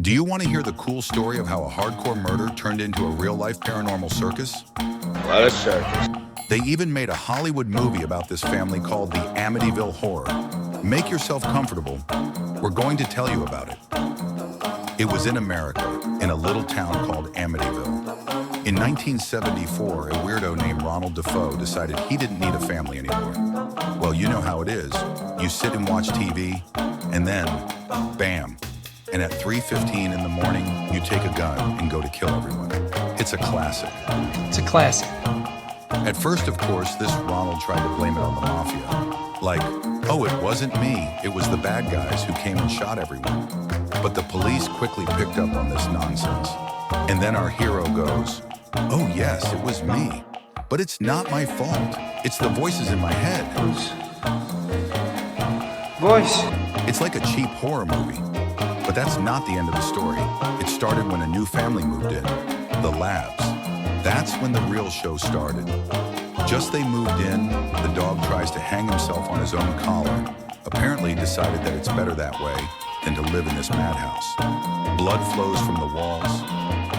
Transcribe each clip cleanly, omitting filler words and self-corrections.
Do you want to hear the cool story of how a hardcore murder turned into a real-life paranormal circus? What a circus. They even made a Hollywood movie about this family called the Amityville Horror. Make yourself comfortable. We're going to tell you about it. It was in America, in a little town called Amityville. In 1974, a weirdo named Ronald Defoe decided he didn't need a family anymore. Well, you know how it is. You sit and watch TV, and then, bam. And at 3:15 in the morning, you take a gun and go to kill everyone. It's a classic. It's a classic. At first, of course, this Ronald tried to blame it on the mafia. Like, oh, it wasn't me, it was the bad guys who came and shot everyone. But the police quickly picked up on this nonsense. And then our hero goes, oh yes, it was me. But it's not my fault. It's the voices in my head. Voice. It's like a cheap horror movie. But that's not the end of the story. It started when a new family moved in, the Labs. That's when the real show started. Just they moved in, the dog tries to hang himself on his own collar. Apparently decided that it's better that way than to live in this madhouse. Blood flows from the walls.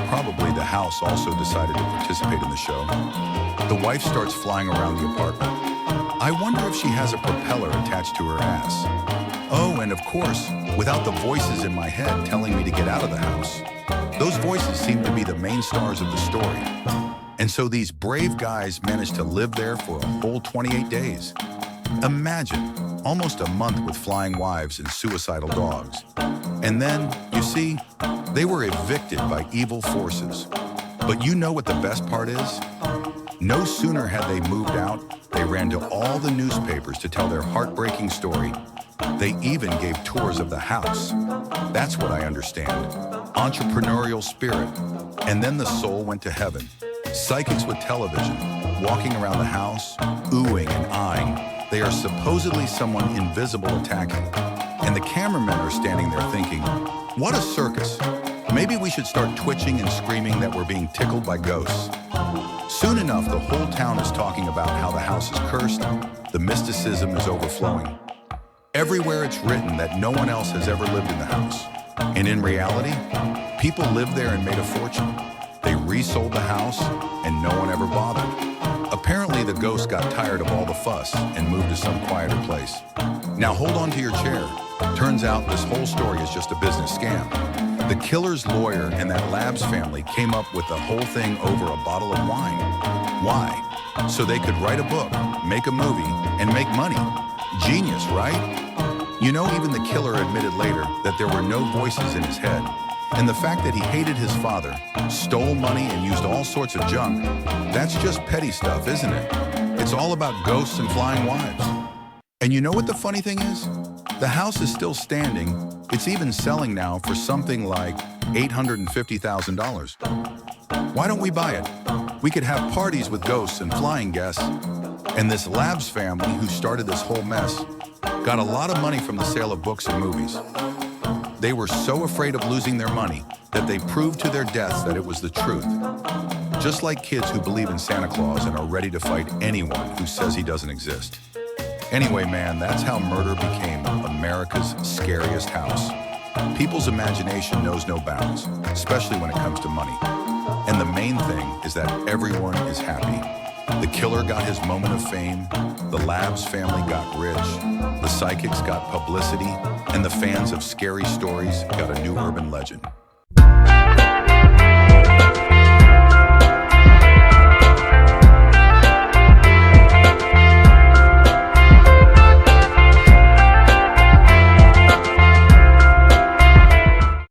Probably the house also decided to participate in the show. The wife starts flying around the apartment. I wonder if she has a propeller attached to her ass. Oh, and of course, without the voices in my head telling me to get out of the house. Those voices seem to be the main stars of the story. And so these brave guys managed to live there for a whole 28 days. Imagine, almost a month with flying wives and suicidal dogs. And then, you see, they were evicted by evil forces. But you know what the best part is? No sooner had they moved out, they ran to all the newspapers to tell their heartbreaking story. They even gave tours of the house. That's what I understand. Entrepreneurial spirit. And then the soul went to heaven. Psychics with television, walking around the house, oohing and eyeing. They are supposedly someone invisible attacking. And the cameramen are standing there thinking, what a circus. Maybe we should start twitching and screaming that we're being tickled by ghosts. Soon enough, the whole town is talking about how the house is cursed, the mysticism is overflowing. Everywhere it's written that no one else has ever lived in the house. And in reality, people lived there and made a fortune. They resold the house, and no one ever bothered. Apparently, the ghost got tired of all the fuss and moved to some quieter place. Now hold on to your chair. Turns out this whole story is just a business scam. The killer's lawyer and that Labs family came up with the whole thing over a bottle of wine. Why? So they could write a book, make a movie, and make money. Genius, right? You know, even the killer admitted later that there were no voices in his head. And the fact that he hated his father, stole money, and used all sorts of junk, that's just petty stuff, isn't it? It's all about ghosts and flying wives. And you know what the funny thing is? The house is still standing. It's even selling now for something like $850,000. Why don't we buy it? We could have parties with ghosts and flying guests. And this Labs family who started this whole mess got a lot of money from the sale of books and movies. They were so afraid of losing their money that they proved to their deaths that it was the truth. Just like kids who believe in Santa Claus and are ready to fight anyone who says he doesn't exist. Anyway, man, that's how murder became America's scariest house. People's imagination knows no bounds, especially when it comes to money. And the main thing is that everyone is happy. The killer got his moment of fame, the Labs family got rich, the psychics got publicity, and the fans of scary stories got a new urban legend.